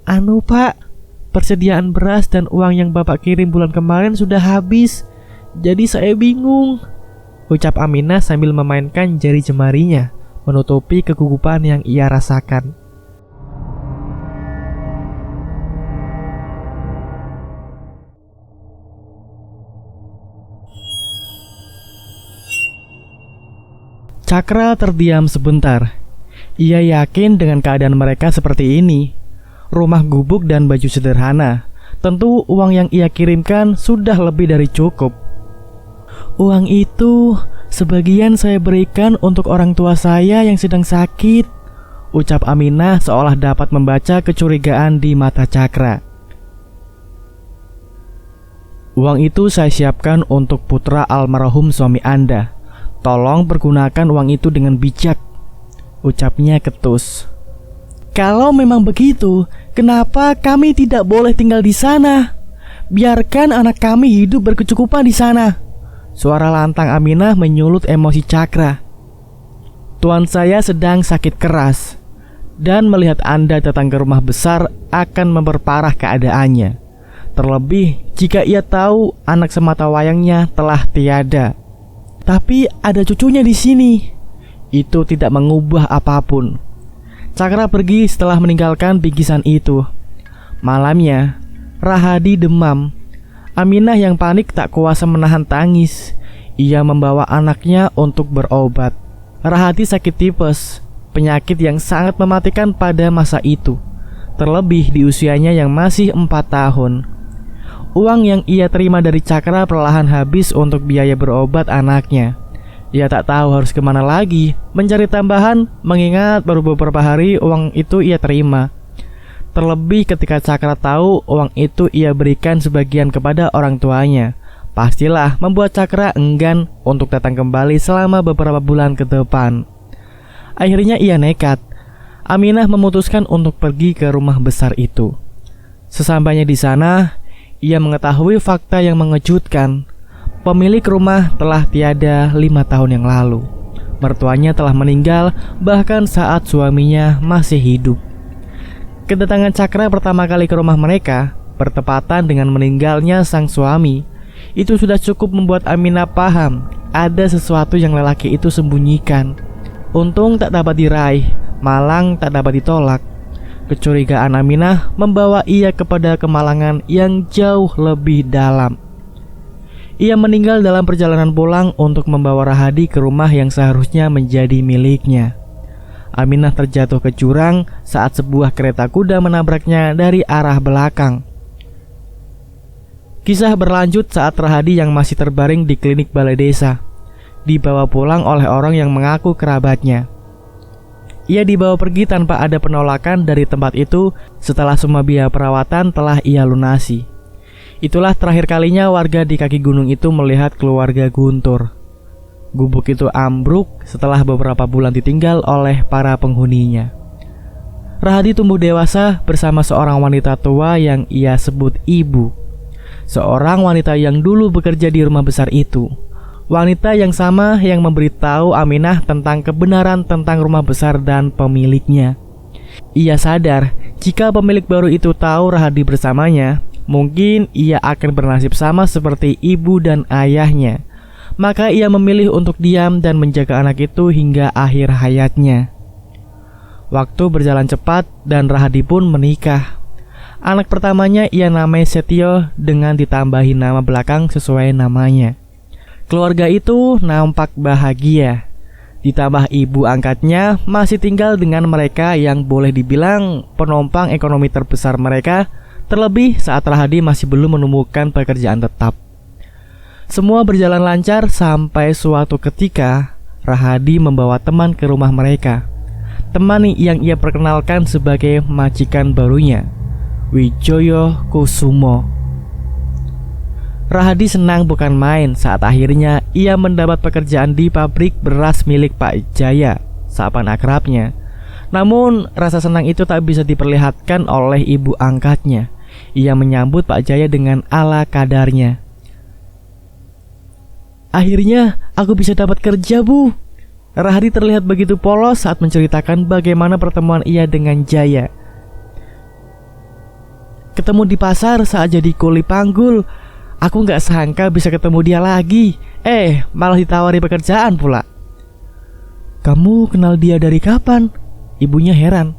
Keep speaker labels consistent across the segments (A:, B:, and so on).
A: Anu Pak, persediaan beras dan uang yang Bapak kirim bulan kemarin sudah habis. Jadi saya bingung, ucap Aminah sambil memainkan jari jemarinya, menutupi kegugupan yang ia rasakan. Cakra terdiam sebentar. Ia yakin dengan keadaan mereka seperti ini. Rumah gubuk dan baju sederhana. Tentu uang yang ia kirimkan sudah lebih dari cukup. Uang itu sebagian saya berikan untuk orang tua saya yang sedang sakit, ucap Aminah seolah dapat membaca kecurigaan di mata Cakra. Uang itu saya siapkan untuk putra almarhum suami Anda. Tolong pergunakan uang itu dengan bijak, ucapnya ketus. Kalau memang begitu, kenapa kami tidak boleh tinggal di sana? Biarkan anak kami hidup berkecukupan di sana. Suara lantang Aminah menyulut emosi Cakra. Tuan saya sedang sakit keras, dan melihat Anda datang ke rumah besar akan memperparah keadaannya. Terlebih jika ia tahu anak semata wayangnya telah tiada. Tapi ada cucunya di sini. Itu tidak mengubah apapun. Cakra pergi setelah meninggalkan bingkisan itu. Malamnya, Rahadi demam. Aminah yang panik tak kuasa menahan tangis. Ia membawa anaknya untuk berobat. Rahadi sakit tipes, penyakit yang sangat mematikan pada masa itu. Terlebih di usianya yang masih 4 tahun. Uang yang ia terima dari Cakra perlahan habis untuk biaya berobat anaknya. Ia tak tahu harus kemana lagi mencari tambahan, mengingat baru beberapa hari uang itu ia terima. Terlebih ketika Cakra tahu uang itu ia berikan sebagian kepada orang tuanya, pastilah membuat Cakra enggan untuk datang kembali selama beberapa bulan ke depan. Akhirnya ia nekat. Aminah memutuskan untuk pergi ke rumah besar itu. Sesampainya di sana, ia mengetahui fakta yang mengejutkan. Pemilik rumah telah tiada 5 tahun yang lalu. Mertuanya telah meninggal bahkan saat suaminya masih hidup. Kedatangan Cakra pertama kali ke rumah mereka bertepatan dengan meninggalnya sang suami. Itu sudah cukup membuat Aminah paham ada sesuatu yang lelaki itu sembunyikan. Untung tak dapat diraih, malang tak dapat ditolak. Kecurigaan Aminah membawa ia kepada kemalangan yang jauh lebih dalam. Ia meninggal dalam perjalanan pulang untuk membawa Rahadi ke rumah yang seharusnya menjadi miliknya. Aminah terjatuh ke jurang saat sebuah kereta kuda menabraknya dari arah belakang. Kisah berlanjut saat Rahadi yang masih terbaring di klinik balai desa dibawa pulang oleh orang yang mengaku kerabatnya. Ia dibawa pergi tanpa ada penolakan dari tempat itu setelah semua biaya perawatan telah ia lunasi. Itulah terakhir kalinya warga di kaki gunung itu melihat keluarga Guntur. Gubuk itu ambruk setelah beberapa bulan ditinggal oleh para penghuninya. Rahadi tumbuh dewasa bersama seorang wanita tua yang ia sebut ibu. Seorang wanita yang dulu bekerja di rumah besar itu. Wanita yang sama yang memberitahu Aminah tentang kebenaran tentang rumah besar dan pemiliknya. Ia sadar jika pemilik baru itu tahu Rahadi bersamanya, mungkin ia akan bernasib sama seperti ibu dan ayahnya. Maka ia memilih untuk diam dan menjaga anak itu hingga akhir hayatnya. Waktu berjalan cepat dan Rahadi pun menikah. Anak pertamanya ia namai Setio dengan ditambahi nama belakang sesuai namanya. Keluarga itu nampak bahagia. Ditambah ibu angkatnya masih tinggal dengan mereka yang boleh dibilang penopang ekonomi terbesar mereka. Terlebih saat Rahadi masih belum menemukan pekerjaan tetap. Semua berjalan lancar sampai suatu ketika Rahadi membawa teman ke rumah mereka. Teman yang ia perkenalkan sebagai majikan barunya, Wijoyo Kusumo. Rahadi senang bukan main saat akhirnya ia mendapat pekerjaan di pabrik beras milik Pak Jaya, sapaan akrabnya. Namun rasa senang itu tak bisa diperlihatkan oleh ibu angkatnya. Ia menyambut Pak Jaya dengan ala kadarnya. Akhirnya aku bisa dapat kerja, Bu. Rahadi terlihat begitu polos saat menceritakan bagaimana pertemuan ia dengan Jaya. ketemu di pasar saat jadi kuli panggul. Aku gak sangka bisa ketemu dia lagi. Malah ditawari pekerjaan pula. Kamu kenal dia dari kapan? Ibunya heran.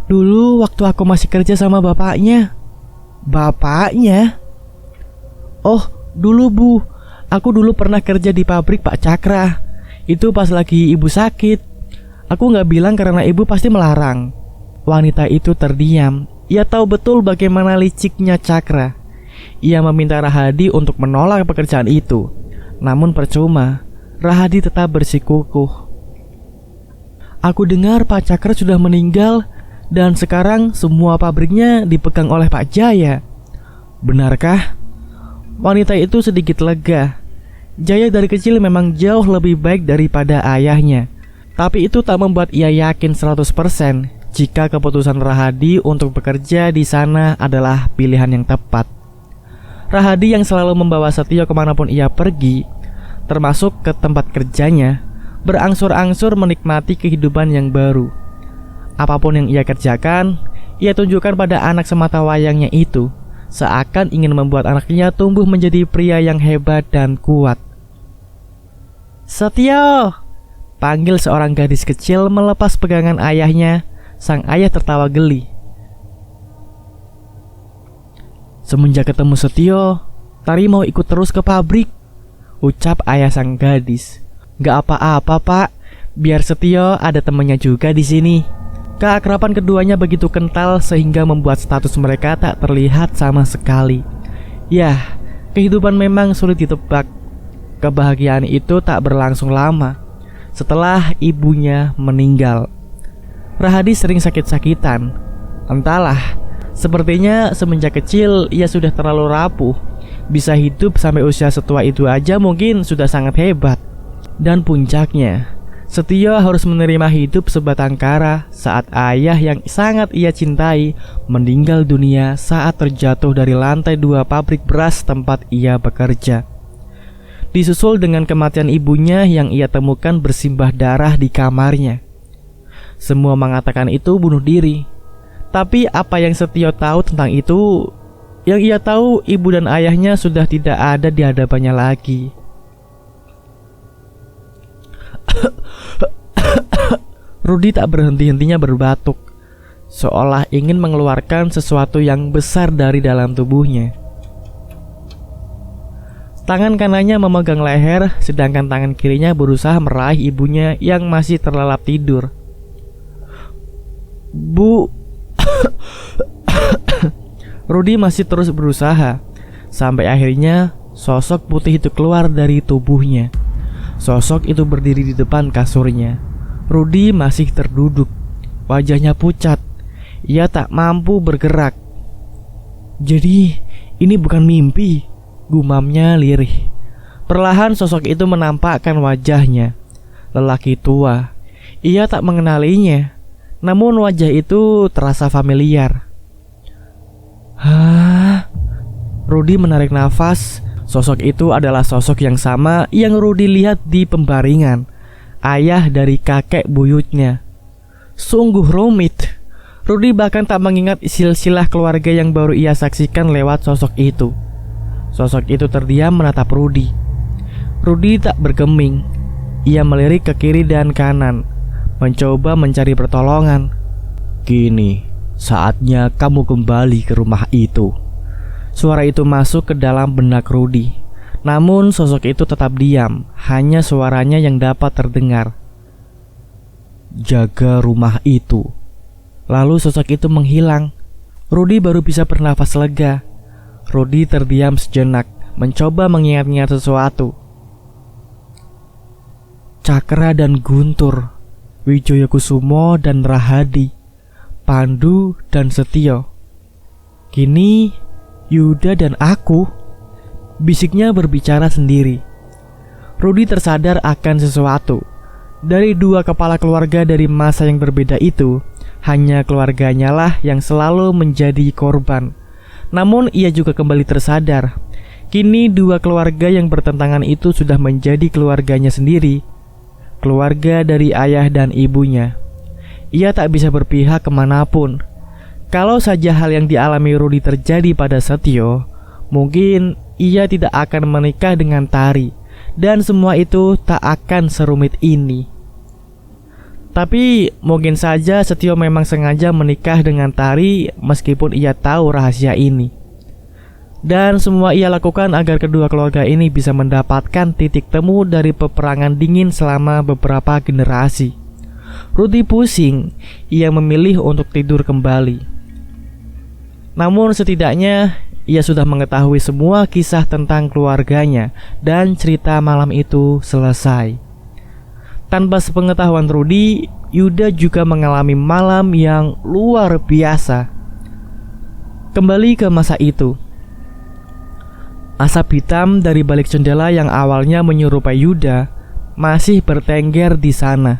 A: Dulu waktu aku masih kerja sama bapaknya. Bapaknya? Oh, dulu Bu. Aku dulu pernah kerja di pabrik Pak Cakra. Itu pas lagi ibu sakit. Aku gak bilang karena ibu pasti melarang. Wanita itu terdiam. Ia tahu betul bagaimana liciknya Cakra. Ia meminta Rahadi untuk menolak pekerjaan itu. Namun percuma, Rahadi tetap bersikukuh. Aku dengar Pak Cakra sudah meninggal dan sekarang semua pabriknya dipegang oleh Pak Jaya. Benarkah? Wanita itu sedikit lega. Jaya dari kecil memang jauh lebih baik daripada ayahnya. Tapi itu tak membuat ia yakin 100% jika keputusan Rahadi untuk bekerja di sana adalah pilihan yang tepat. Rahadi yang selalu membawa Setio kemanapun ia pergi, termasuk ke tempat kerjanya, berangsur-angsur menikmati kehidupan yang baru. Apapun yang ia kerjakan, ia tunjukkan pada anak semata wayangnya itu, seakan ingin membuat anaknya tumbuh menjadi pria yang hebat dan kuat. Setio! Panggil seorang gadis kecil melepas pegangan ayahnya. Sang ayah tertawa geli. Semenjak ketemu Setio, Tari mau ikut terus ke pabrik, ucap ayah sang gadis. Gak apa-apa Pak, biar Setio ada temannya juga di sini. Keakraban keduanya begitu kental sehingga membuat status mereka tak terlihat sama sekali. Yah, kehidupan memang sulit ditebak. Kebahagiaan itu tak berlangsung lama. Setelah ibunya meninggal, Rahadi sering sakit-sakitan. Entahlah, sepertinya semenjak kecil ia sudah terlalu rapuh. Bisa hidup sampai usia setua itu aja mungkin sudah sangat hebat. Dan puncaknya, Setio harus menerima hidup sebatang kara saat ayah yang sangat ia cintai meninggal dunia saat terjatuh dari lantai 2 pabrik beras tempat ia bekerja. Disusul dengan kematian ibunya yang ia temukan bersimbah darah di kamarnya. Semua mengatakan itu bunuh diri. Tapi apa yang Setio tahu tentang itu? Yang ia tahu, ibu dan ayahnya sudah tidak ada di hadapannya lagi. Rudi tak berhenti-hentinya berbatuk, seolah ingin mengeluarkan sesuatu yang besar dari dalam tubuhnya. Tangan kanannya memegang leher, sedangkan tangan kirinya berusaha meraih ibunya yang masih terlelap tidur. Bu. Rudi masih terus berusaha, sampai akhirnya sosok putih itu keluar dari tubuhnya. Sosok itu berdiri di depan kasurnya. Rudi masih terduduk, wajahnya pucat. Ia tak mampu bergerak. Jadi ini bukan mimpi, gumamnya lirih. Perlahan sosok itu menampakkan wajahnya. Lelaki tua. Ia tak mengenalinya, namun wajah itu terasa familiar. Hah? Rudi menarik nafas. Sosok itu adalah sosok yang sama yang Rudi lihat di pembaringan, ayah dari kakek buyutnya. Sungguh rumit. Rudi bahkan tak mengingat silsilah keluarga yang baru ia saksikan lewat sosok itu. Sosok itu terdiam menatap Rudi. Rudi tak bergeming. Ia melirik ke kiri dan kanan, mencoba mencari pertolongan. Kini saatnya kamu kembali ke rumah itu. Suara itu masuk ke dalam benak Rudi. Namun sosok itu tetap diam. Hanya suaranya yang dapat terdengar. Jaga rumah itu. Lalu sosok itu menghilang. Rudi baru bisa bernafas lega. Rudi terdiam sejenak, mencoba mengingat-ingat sesuatu. Cakra dan Guntur, Wijoyokusumo dan Rahadi, Pandu dan Setio. Kini Yuda dan aku, bisiknya berbicara sendiri. Rudi tersadar akan sesuatu. Dari dua kepala keluarga dari masa yang berbeda itu, hanya keluarganya lah yang selalu menjadi korban. Namun ia juga kembali tersadar. Kini dua keluarga yang bertentangan itu sudah menjadi keluarganya sendiri. Keluarga dari ayah dan ibunya. Ia tak bisa berpihak kemanapun. Kalau saja hal yang dialami Rudy terjadi pada Setio, mungkin ia tidak akan menikah dengan Tari, dan semua itu tak akan serumit ini. Tapi mungkin saja Setio memang sengaja menikah dengan Tari meskipun ia tahu rahasia ini. Dan semua ia lakukan agar kedua keluarga ini bisa mendapatkan titik temu dari peperangan dingin selama beberapa generasi. Rudy pusing, ia memilih untuk tidur kembali. Namun setidaknya ia sudah mengetahui semua kisah tentang keluarganya dan cerita malam itu selesai. Tanpa sepengetahuan Rudy, Yuda juga mengalami malam yang luar biasa. Kembali ke masa itu. Asap hitam dari balik jendela yang awalnya menyerupai Yuda masih bertengger di sana.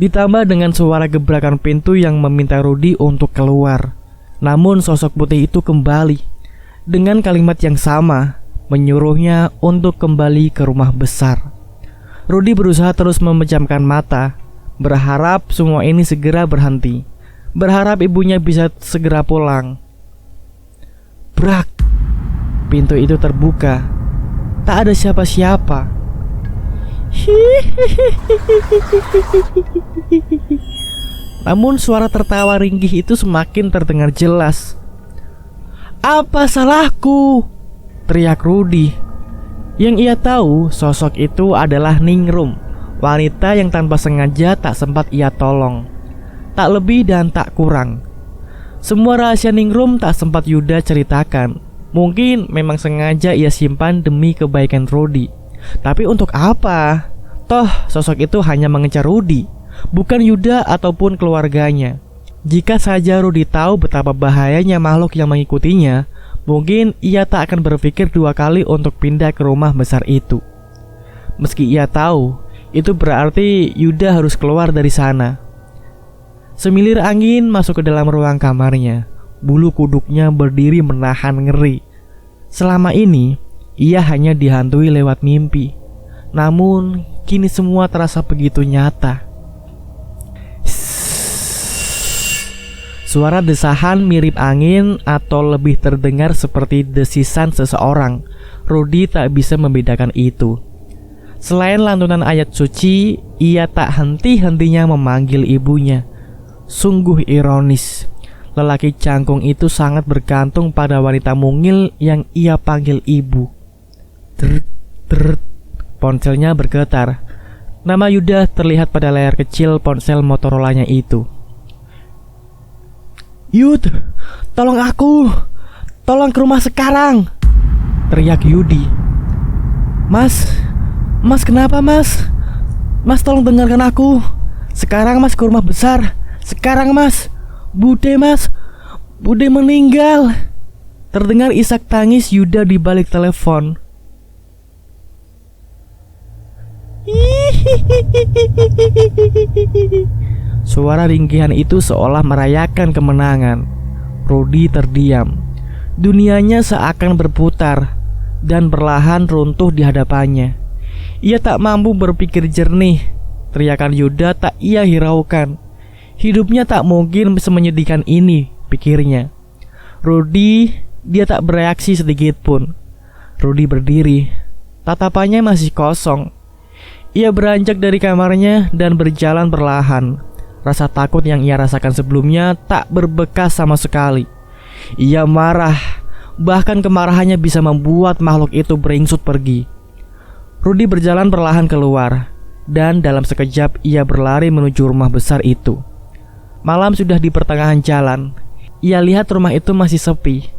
A: Ditambah dengan suara gebrakan pintu yang meminta Rudy untuk keluar. Namun sosok putih itu kembali dengan kalimat yang sama, menyuruhnya untuk kembali ke rumah besar. Rudy berusaha terus memejamkan mata, berharap semua ini segera berhenti, berharap ibunya bisa segera pulang. Brak! Pintu itu terbuka. Tak ada siapa-siapa. Namun suara tertawa ringkih itu semakin terdengar jelas. "Apa salahku?" teriak Rudy. Yang ia tahu sosok itu adalah Ningrum, wanita yang tanpa sengaja tak sempat ia tolong. Tak lebih dan tak kurang. Semua rahasia Ningrum tak sempat Yuda ceritakan. Mungkin memang sengaja ia simpan demi kebaikan Rudy. Tapi untuk apa? Toh sosok itu hanya mengejar Rudy, bukan Yuda ataupun keluarganya. Jika saja Rudy tahu betapa bahayanya makhluk yang mengikutinya, mungkin ia tak akan berpikir dua kali untuk pindah ke rumah besar itu. Meski ia tahu, itu berarti Yuda harus keluar dari sana. Semilir angin masuk ke dalam ruang kamarnya. Bulu kuduknya berdiri menahan ngeri. Selama ini, ia hanya dihantui lewat mimpi. Namun, kini semua terasa begitu nyata. Suara desahan mirip angin atau lebih terdengar seperti desisan seseorang. Rudy tak bisa membedakan itu. Selain lantunan ayat suci, ia tak henti-hentinya memanggil ibunya. Sungguh ironis. Lelaki cangkung itu sangat bergantung pada wanita mungil yang ia panggil ibu. Deret, deret. Ponselnya bergetar. Nama Yuda terlihat pada layar kecil ponsel Motorola-nya itu. "Yud, tolong aku. Tolong ke rumah sekarang," teriak Yudi. Mas kenapa mas? Mas tolong dengarkan aku. Sekarang mas ke rumah besar. Sekarang mas. Bude meninggal. Terdengar isak tangis Yuda di balik telepon. Suara ringkihan itu seolah merayakan kemenangan. Rudy terdiam. Dunianya seakan berputar dan perlahan runtuh di hadapannya. Ia tak mampu berpikir jernih. Teriakan Yuda tak ia hiraukan. Hidupnya tak mungkin semenyedihkan ini, pikirnya. Rudy, dia tak bereaksi sedikit pun. Rudy berdiri. Tatapannya masih kosong. Ia beranjak dari kamarnya dan berjalan perlahan. Rasa takut yang ia rasakan sebelumnya tak berbekas sama sekali. Ia marah. Bahkan kemarahannya bisa membuat makhluk itu beringsut pergi. Rudy berjalan perlahan keluar. Dan dalam sekejap ia berlari menuju rumah besar itu. Malam sudah di pertengahan jalan. Ia lihat rumah itu masih sepi.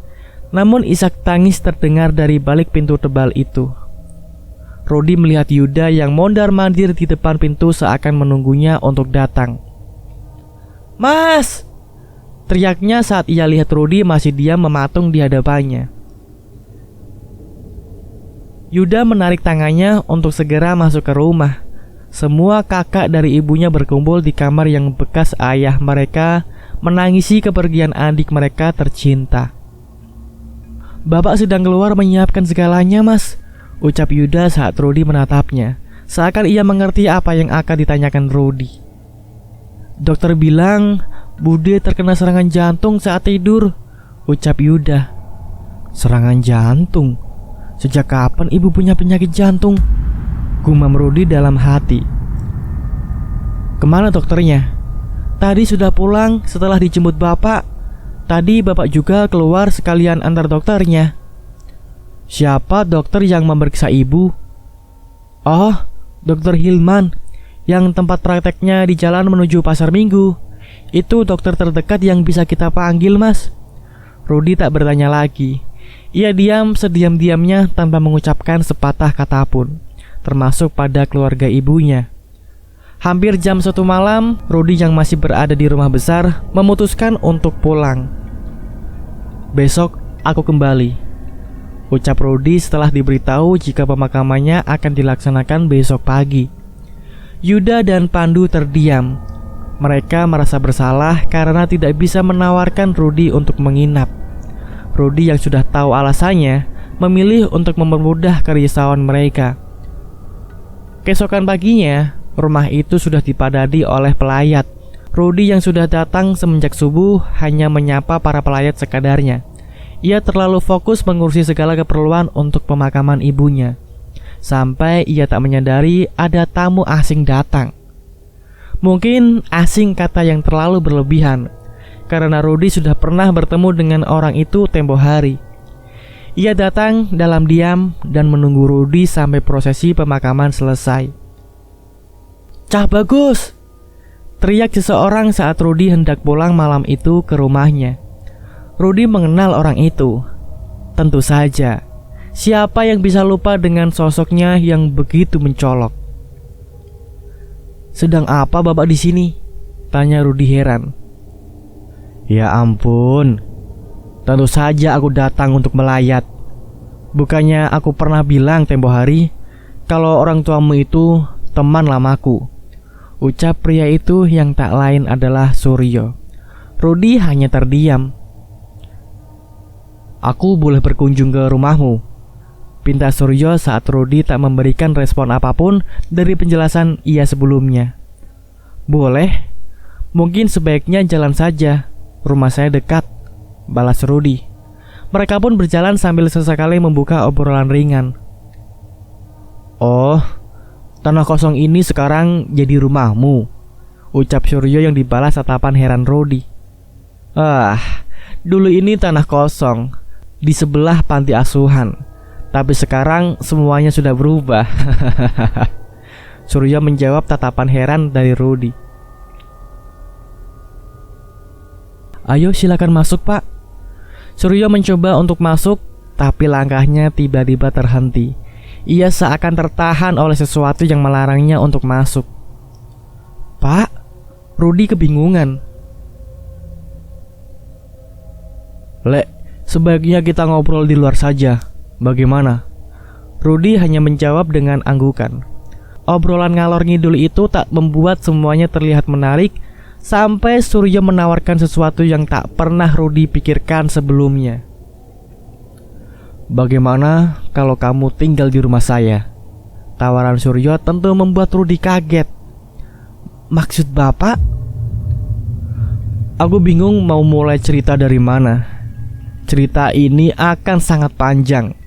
A: Namun isak tangis terdengar dari balik pintu tebal itu. Rudy melihat Yuda yang mondar-mandir di depan pintu seakan menunggunya untuk datang. "Mas!" teriaknya saat ia lihat Rudy masih diam mematung di hadapannya. Yuda menarik tangannya untuk segera masuk ke rumah. Semua kakak dari ibunya berkumpul di kamar yang bekas ayah mereka menangisi kepergian adik mereka tercinta. "Bapak sedang keluar menyiapkan segalanya, Mas," ucap Yuda saat Rudy menatapnya, seakan ia mengerti apa yang akan ditanyakan Rudy. "Dokter bilang Bude terkena serangan jantung saat tidur, ucap Yuda. Serangan jantung? Sejak kapan ibu punya penyakit jantung? Gumam Rudi dalam hati. Kemana dokternya? Tadi sudah pulang setelah dijemput bapak. Tadi bapak juga keluar sekalian antar dokternya. Siapa dokter yang memeriksa ibu? Oh, dokter Hilman, yang tempat prakteknya di jalan menuju pasar Minggu. Itu dokter terdekat yang bisa kita panggil, Mas. Rudi tak bertanya lagi. Ia diam sediam-diamnya tanpa mengucapkan sepatah kata pun, termasuk pada keluarga ibunya. Hampir jam 1 malam, Rudi yang masih berada di rumah besar memutuskan untuk pulang. Besok aku kembali, ucap Rudi setelah diberitahu jika pemakamannya akan dilaksanakan besok pagi. Yuda dan Pandu terdiam. Mereka merasa bersalah karena tidak bisa menawarkan Rudi untuk menginap. Rudi yang sudah tahu alasannya memilih untuk mempermudah kerisauan mereka. Keesokan paginya, rumah itu sudah dipadati oleh pelayat. Rudi yang sudah datang semenjak subuh hanya menyapa para pelayat sekadarnya. Ia terlalu fokus mengurusi segala keperluan untuk pemakaman ibunya, sampai ia tak menyadari ada tamu asing datang. Mungkin asing kata yang terlalu berlebihan, karena Rudi sudah pernah bertemu dengan orang itu tempo hari. Ia datang dalam diam dan menunggu Rudi sampai prosesi pemakaman selesai. Cah bagus! Teriak seseorang saat Rudi hendak pulang malam itu ke rumahnya. Rudi mengenal orang itu. Tentu saja, siapa yang bisa lupa dengan sosoknya yang begitu mencolok. Sedang apa bapak di sini? Tanya Rudi heran. Ya ampun, tentu saja aku datang untuk melayat. Bukannya aku pernah bilang tempo hari kalau orang tuamu itu teman lamaku, ucap pria itu yang tak lain adalah Suryo. Rudi hanya terdiam. Aku boleh berkunjung ke rumahmu? Pinta Suryo saat Rudi tak memberikan respon apapun dari penjelasan ia sebelumnya. Boleh, mungkin sebaiknya jalan saja. Rumah saya dekat, balas Rudi. Mereka pun berjalan sambil sesekali membuka obrolan ringan. Oh, tanah kosong ini sekarang jadi rumahmu, ucap Suryo yang dibalas tatapan heran Rudi. Dulu ini tanah kosong di sebelah panti asuhan, tapi sekarang semuanya sudah berubah. Suryo menjawab tatapan heran dari Rudi. Ayo silakan masuk pak. Suryo mencoba untuk masuk, tapi langkahnya tiba-tiba terhenti. Ia seakan tertahan oleh sesuatu yang melarangnya untuk masuk. Pak, Rudi kebingungan. Lek, sebaiknya kita ngobrol di luar saja. Bagaimana? Rudi hanya menjawab dengan anggukan. Obrolan ngalor ngidul itu tak membuat semuanya terlihat menarik, sampai Suryo menawarkan sesuatu yang tak pernah Rudi pikirkan sebelumnya. Bagaimana kalau kamu tinggal di rumah saya? Tawaran Suryo tentu membuat Rudi kaget. Maksud bapak? Aku bingung mau mulai cerita dari mana. Cerita ini akan sangat panjang.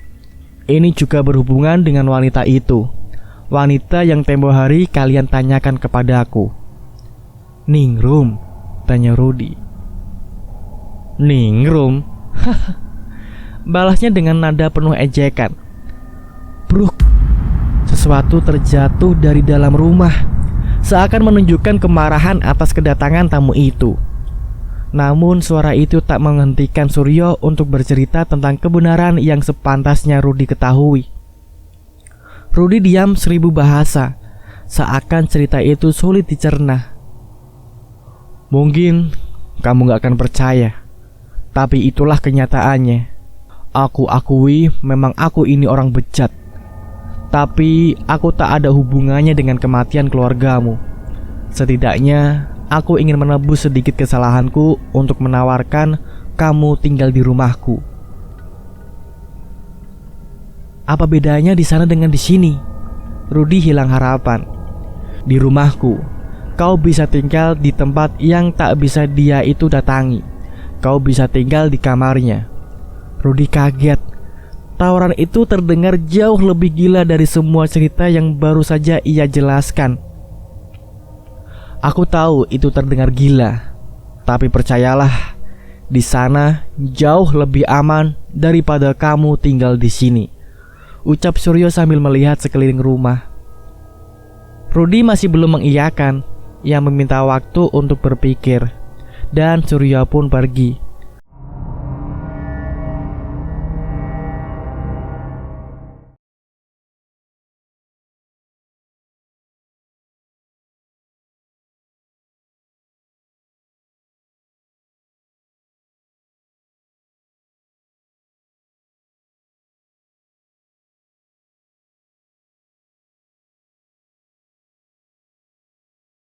A: Ini juga berhubungan dengan wanita itu, wanita yang tempo hari kalian tanyakan kepadaku. Ningrum? Tanya Rudi. Ningrum? Balasnya dengan nada penuh ejekan. Bruk! Sesuatu terjatuh dari dalam rumah, seakan menunjukkan kemarahan atas kedatangan tamu itu. Namun suara itu tak menghentikan Suryo untuk bercerita tentang kebenaran yang sepantasnya Rudi ketahui. Rudi diam 1000 bahasa, seakan cerita itu sulit dicerna. Mungkin kamu gak akan percaya, tapi itulah kenyataannya. Aku akui memang aku ini orang bejat, tapi aku tak ada hubungannya dengan kematian keluargamu. Setidaknya aku ingin menebus sedikit kesalahanku untuk menawarkan kamu tinggal di rumahku. Apa bedanya di sana dengan di sini? Rudi hilang harapan. Di rumahku, kau bisa tinggal di tempat yang tak bisa dia itu datangi. Kau bisa tinggal di kamarnya. Rudy kaget. Tawaran itu terdengar jauh lebih gila dari semua cerita yang baru saja ia jelaskan. Aku tahu itu terdengar gila, tapi percayalah, di sana jauh lebih aman daripada kamu tinggal di sini, ucap Suryo sambil melihat sekeliling rumah. Rudy masih belum mengiyakan. Ia meminta waktu untuk berpikir, dan Suryo pun pergi.